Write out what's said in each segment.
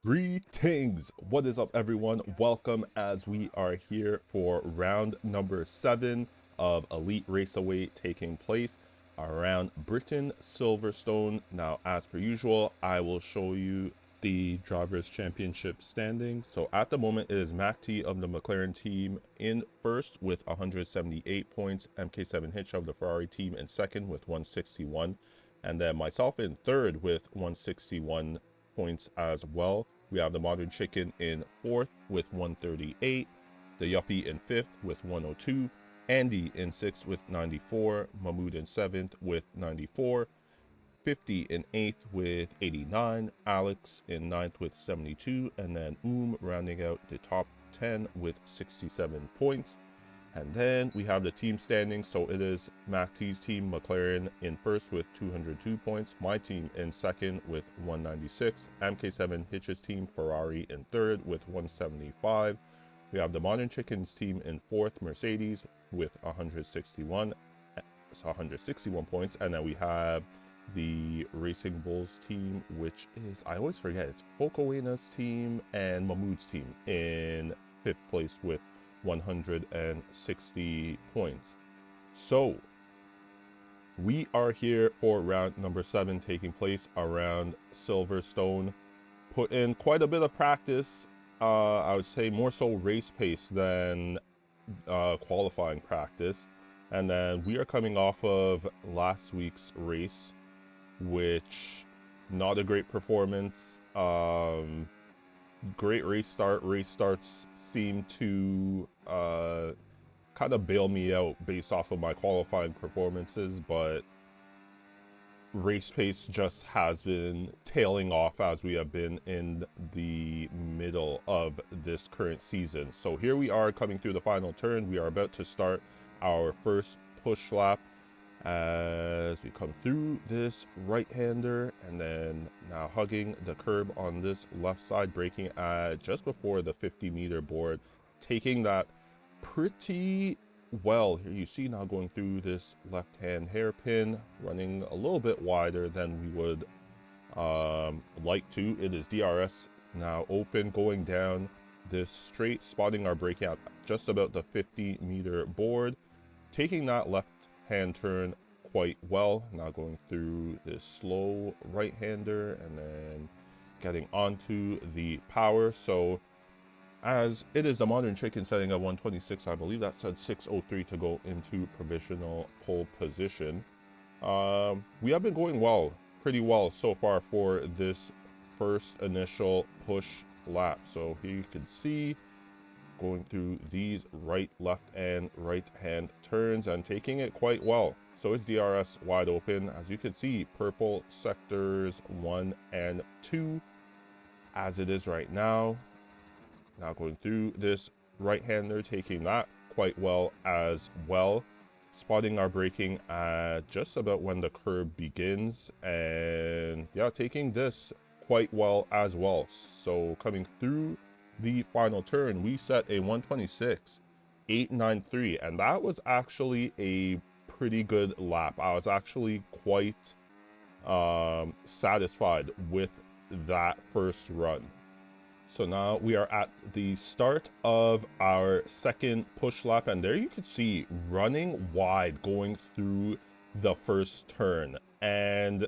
Greetings! What is up, everyone? Welcome as we are here for round number 7 of Elite Raceway taking place around Britain Silverstone. Now, as per usual, I will show you the Drivers' Championship standings. So, at the moment, it is Mac T of the McLaren team in first with 178 points, MK7 Hitch of the Ferrari team in second with 161, and then myself in third with 161 points as well. We have the Modern Chicken in fourth with 138, the Yuppie in fifth with 102, Andy in sixth with 94, Mahmood in seventh with 94, 50 in eighth with 89, Alex in ninth with 72, and then rounding out the top 10 with 67 points. And then we have the team standings. So it is Mac T's team, McLaren, in first with 202 points. My team in second with 196. MK7 Hitch's team, Ferrari, in third with 175. We have the Modern Chickens team in fourth, Mercedes, with 161 points. And then we have the Racing Bulls team, which is, I always forget, it's Focoena's team and Mahmood's team in fifth place with 160 points. So we are here for round number 7 taking place around Silverstone. Put in quite a bit of practice. I would say more so race pace than qualifying practice. And then we are coming off of last week's race, which not a great performance. Great race start. Race starts seem to kind of bail me out based off of my qualifying performances, but race pace just has been tailing off as we have been in the middle of this current season. So here we are coming through the final turn. We are about to start our first push lap as we come through this right-hander, and then now hugging the curb on this left side, braking at just before the 50-meter board, taking that pretty well. Here you see now going through this left-hand hairpin, running a little bit wider than we would like to. It is DRS now open, going down this straight, spotting our braking at just about the 50-meter board, taking that left-hand turn quite well. Now going through this slow right-hander and then getting onto the power. So as it is the Modern Chicken setting at 126, I believe that said 603 to go into provisional pole position. We have been going well, pretty well so far for this first initial push lap. So here you can see going through these right, left, and right-hand turns and taking it quite well. So it's DRS wide open. As you can see, purple sectors 1 and 2 as it is right now. Now going through this right-hander, taking that quite well as well. Spotting our braking at just about when the curb begins. And yeah, taking this quite well as well. So coming through the final turn, we set a 126.893, and that was actually a pretty good lap. I was actually quite satisfied with that first run. So now we are at the start of our second push lap, and there you can see running wide going through the first turn, and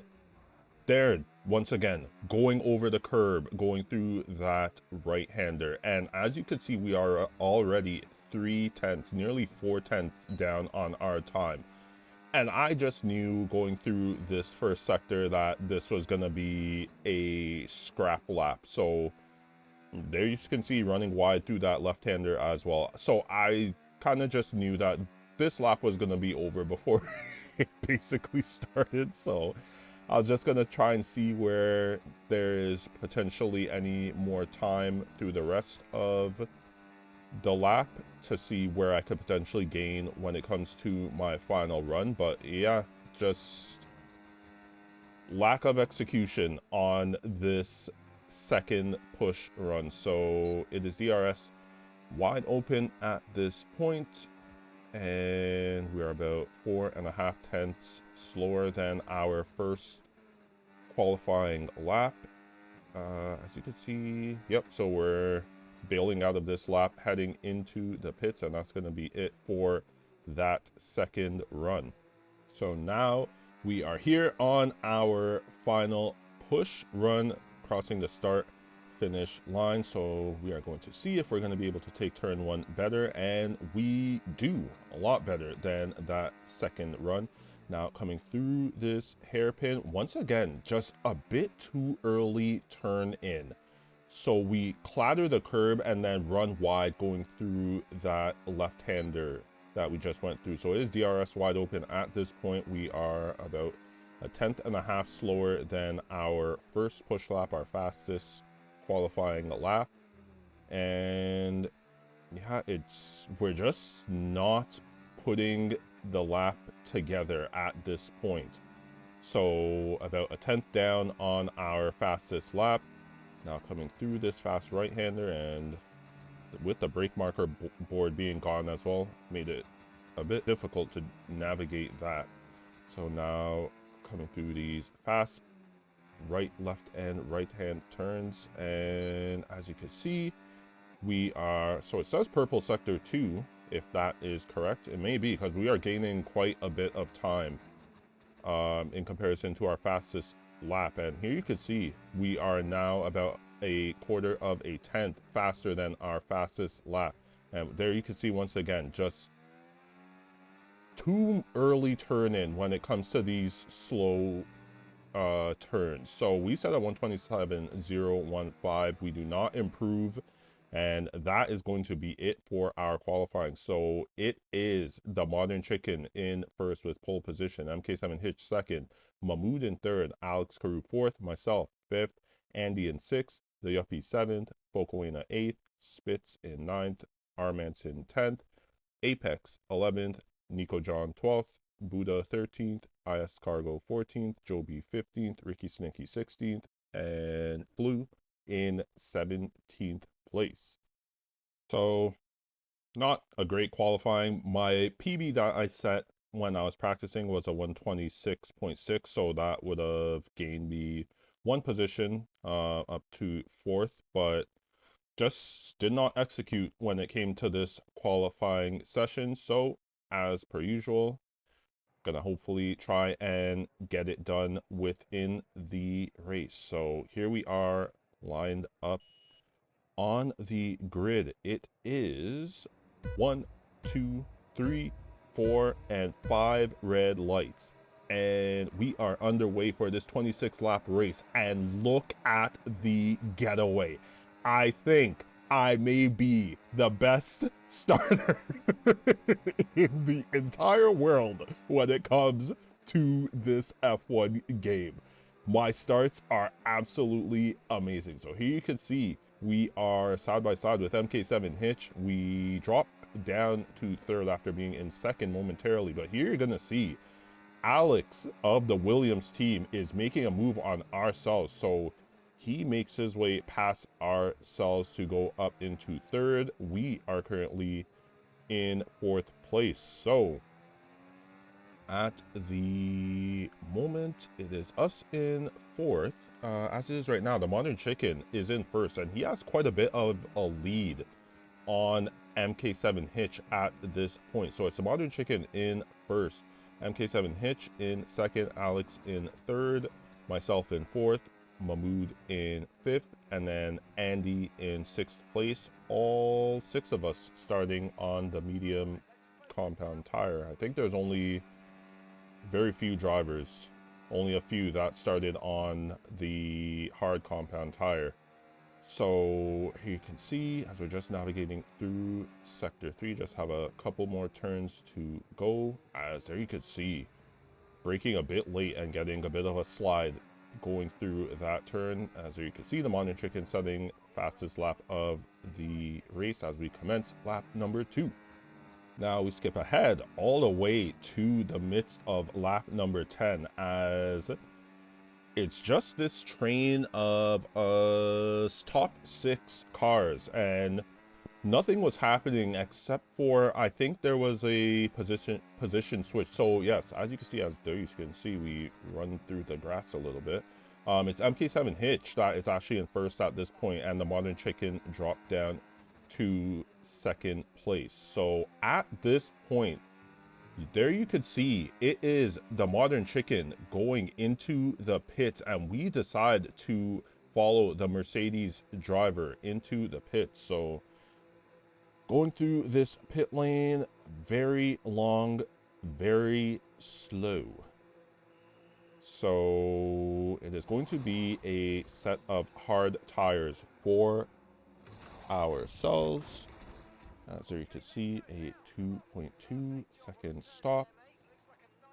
there once again going over the curb, going through that right-hander, and as you can see we are already 3/10, nearly 4/10 down on our time. And I just knew going through this first sector that this was going to be a scrap lap. So there you can see running wide through that left-hander as well. So I kind of just knew that this lap was going to be over before it basically started. So I was just going to try and see where there is potentially any more time through the rest of the lap to see where I could potentially gain when it comes to my final run. But yeah, just lack of execution on this second push run. So it is DRS wide open at this point, and we are about 4.5 tenths slower than our first qualifying lap. As you can see, yep, so we're bailing out of this lap, heading into the pits, and that's going to be it for that second run. So now we are here on our final push run, crossing the start finish line. So we are going to see if we're going to be able to take turn one better, and we do a lot better than that second run. Now coming through this hairpin, once again, just a bit too early turn in. So we clatter the curb and then run wide going through that left-hander that we just went through. So it is DRS wide open at this point. We are about a tenth and a half slower than our first push lap, our fastest qualifying lap. And yeah, we're just not putting the lap together at this point. So about a tenth down on our fastest lap. Now coming through this fast right-hander, and with the brake marker board being gone as well, made it a bit difficult to navigate that. So now coming through these fast right, left, and right-hand turns, and as you can see, we are, so it says purple sector 2, if that is correct. It may be, because we are gaining quite a bit of time in comparison to our fastest lap. And here you can see we are now about a quarter of a tenth faster than our fastest lap. And there you can see once again, just too early turn in when it comes to these slow turns. So we set at 127.015. We do not improve, and that is going to be it for our qualifying. So it is the Modern Chicken in first with pole position, MK7 Hitch second, Mahmoud in third, Alex Carew fourth, myself fifth, Andy in sixth, the Yuppie seventh, Focoena eighth, Spitz in ninth, Armanson 10th, Apex 11th, Nico John 12th, Buddha 13th, IS Cargo 14th, Joby 15th, Ricky Snicky 16th, and Blue in 17th place. So not a great qualifying. My PB that I set when I was practicing was a 126.6, so that would have gained me one position up to fourth, but just did not execute when it came to this qualifying session. So as per usual, gonna hopefully try and get it done within the race. So here we are lined up on the grid. It is 1, 2, 3, 4, and 5 red lights. And we are underway for this 26 lap race. And look at the getaway. I think I may be the best starter in the entire world when it comes to this F1 game. My starts are absolutely amazing. So here you can see we are side by side with MK7 Hitch. We dropped down to third after being in second momentarily, but here you're gonna see Alex of the Williams team is making a move on ourselves. So he makes his way past ourselves to go up into third. We are currently in fourth place. So at the moment, it is us in fourth. As it is right now, the Modern Chicken is in first, and he has quite a bit of a lead on MK7 Hitch at this point. So it's the Modern Chicken in first, MK7 Hitch in second, Alex in third, myself in fourth, Mahmoud in fifth, and then Andy in sixth place. All six of us starting on the medium compound tire. I think there's only very few drivers, only a few that started on the hard compound tire. So here you can see as we're just navigating through sector 3, just have a couple more turns to go. As there you can see, braking a bit late and getting a bit of a slide going through that turn. As there you can see, the Modern Chicken setting fastest lap of the race as we commence lap number 2. Now we skip ahead all the way to the midst of lap number 10 as it's just this train of top 6 cars, and nothing was happening except for I think there was a position switch. So yes, as you can see, we run through the grass a little bit. It's MK7 Hitch that is actually in first at this point, and the Modern Chicken dropped down to second place. So at this point, there you could see it is the Modern Chicken going into the pits, and we decide to follow the Mercedes driver into the pits. So going through this pit lane, very long, very slow. So it is going to be a set of hard tires for ourselves. So you can see a 2.2 second stop.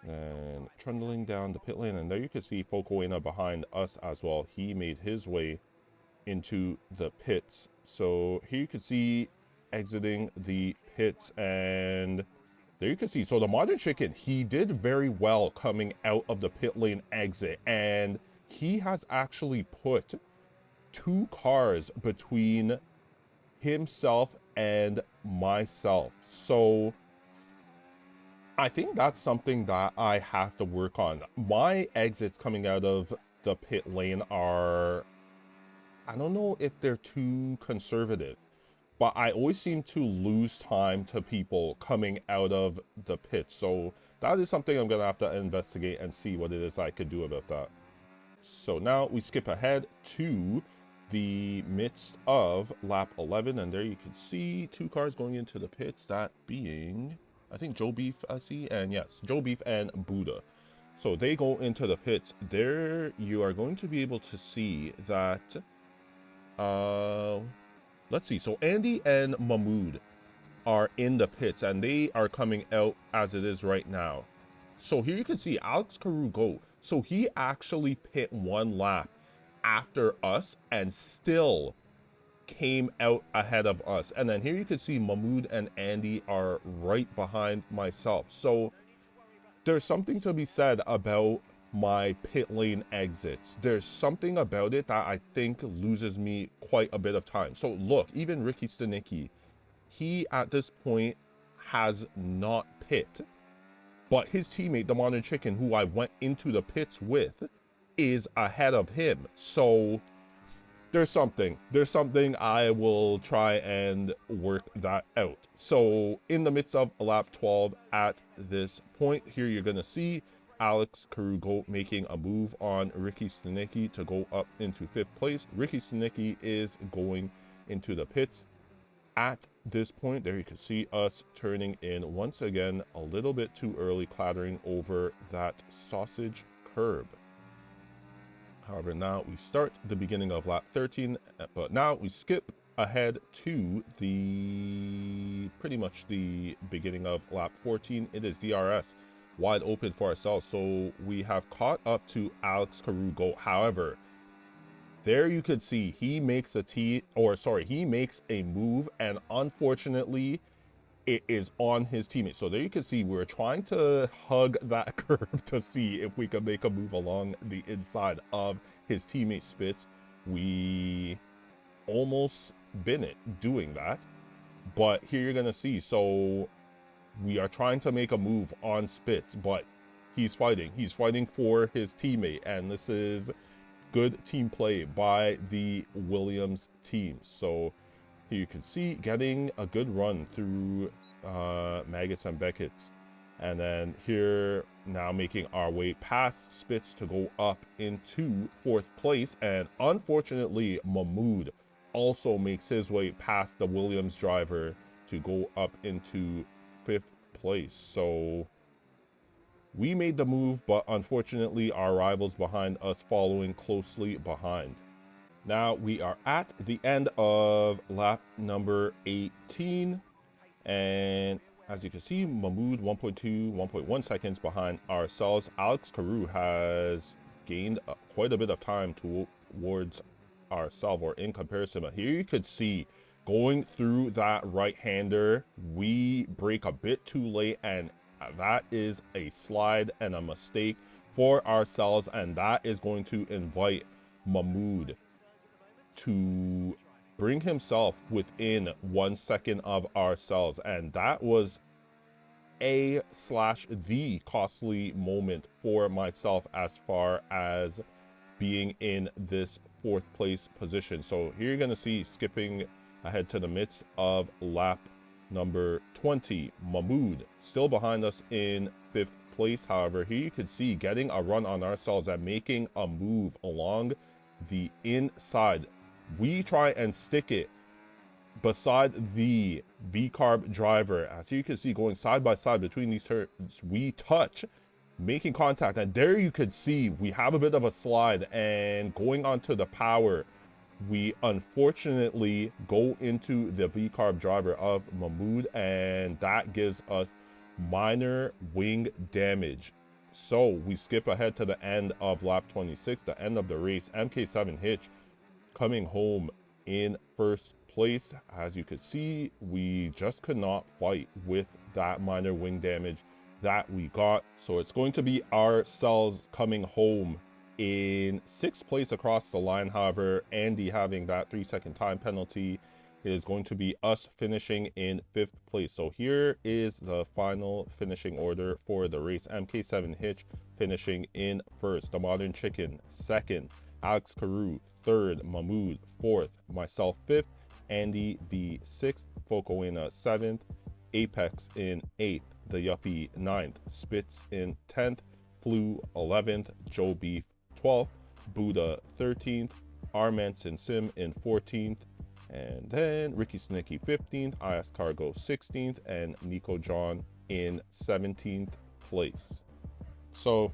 And trundling down the pit lane. And there you can see Focoena behind us as well. He made his way into the pits. So here you can see exiting the pits, and there you can see, so the Modern Chicken, he did very well coming out of the pit lane exit, and he has actually put 2 cars between himself and myself. So I think that's something that I have to work on. My exits coming out of the pit lane are, I don't know if they're too conservative, but I always seem to lose time to people coming out of the pit. So that is something I'm going to have to investigate and see what it is I could do about that. So now we skip ahead to the midst of lap 11, and there you can see 2 cars going into the pits, that being, I think, Joe Beef, I see, and yes, Joe Beef and Buddha. So they go into the pits. There you are going to be able to see that, let's see, so Andy and Mahmood are in the pits, and they are coming out as it is right now. So here you can see Alex Carew go. So he actually pit 1 lap after us and still came out ahead of us. And then here you can see Mahmood and Andy are right behind myself. So there's something to be said about my pit lane exits. There's something about it that I think loses me quite a bit of time. So look, even Ricky Stanicki, he at this point has not pit, but his teammate, the Modern Chicken, who I went into the pits with, is ahead of him. So there's something I will try and work that out. So in the midst of lap 12 at this point here, you're going to see Alex Carew making a move on Ricky Stanicki to go up into 5th place. Ricky Stanicki is going into the pits. At this point, there you can see us turning in once again a little bit too early, clattering over that sausage curb. However, now we start the beginning of lap 13, but now we skip ahead to pretty much the beginning of lap 14. It is DRS wide open for ourselves. So we have caught up to Alex Carew. However, there you could see he makes he makes a move, and unfortunately it is on his teammate. So there you can see we're trying to hug that curb to see if we can make a move along the inside of his teammate Spitz. We almost bin it doing that, but here you're gonna see, so we are trying to make a move on Spitz, but he's fighting for his teammate, and this is good team play by the Williams team. So here you can see getting a good run through Maggots and Beckett's, and then here now making our way past Spitz to go up into 4th place. And unfortunately, Mahmood also makes his way past the Williams driver to go up into 5th place. So we made the move, but unfortunately our rivals behind us following closely behind. Now we are at the end of lap number 18, and as you can see, Mahmood 1.2, 1.1 seconds behind ourselves. Alex Carew has gained quite a bit of time towards ourselves, or in comparison. But here you could see going through that right-hander, we break a bit too late, and that is a slide and a mistake for ourselves, and that is going to invite Mahmood to bring himself within 1 second of ourselves, and that was the costly moment for myself as far as being in this 4th place position. So here you're going to see, skipping ahead to the midst of lap number 20, Mahmoud still behind us in 5th place. However, here you can see getting a run on ourselves and making a move along the inside. We try and stick it beside the V-carb driver. As you can see, going side by side between these turns, we touch, making contact, and there you could see we have a bit of a slide, and going onto the power, we unfortunately go into the V-carb driver of Mahmoud, and that gives us minor wing damage. So we skip ahead to the end of lap 26, the end of the race. MK7 Hitch coming home in 1st place. As you can see, we just could not fight with that minor wing damage that we got. So it's going to be ourselves coming home in 6th place across the line. However, Andy having that 3-second time penalty, is going to be us finishing in 5th place. So here is the final finishing order for the race. MK7 Hitch finishing in 1st, the Modern Chicken 2nd, Alex Carew 3rd, Mahmoud 4th, myself 5th, Andy the 6th, Focoena 7th, Apex in 8th, the Yuppie 9th, Spitz in 10th, Flu 11th, Joe Beef 12th, Buddha 13th, Armanson Sim in 14th, and then Ricky Snicky 15th, IS Cargo 16th, and Nico John in 17th place. So,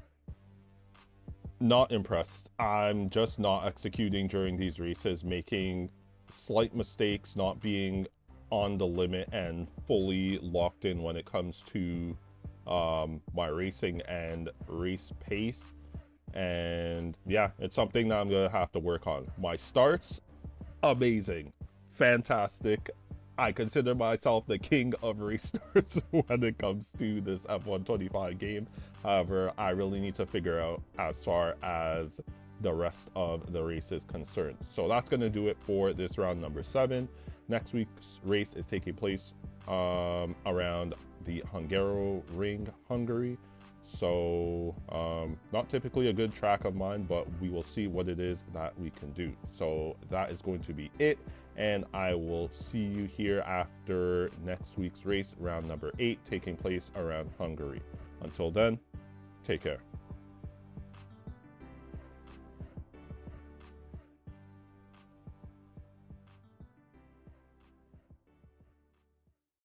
not impressed. I'm just not executing during these races, making slight mistakes, not being on the limit and fully locked in when it comes to my racing and race pace. And yeah, it's something that I'm gonna have to work on. My starts, amazing, fantastic. I consider myself the king of race starts when it comes to this F125 game. However, I really need to figure out as far as the rest of the race is concerned. So that's going to do it for this round number 7. Next week's race is taking place around the Hungaroring, Hungary. So not typically a good track of mine, but we will see what it is that we can do. So that is going to be it, and I will see you here after next week's race, round number 8, taking place around Hungary. Until then, take care.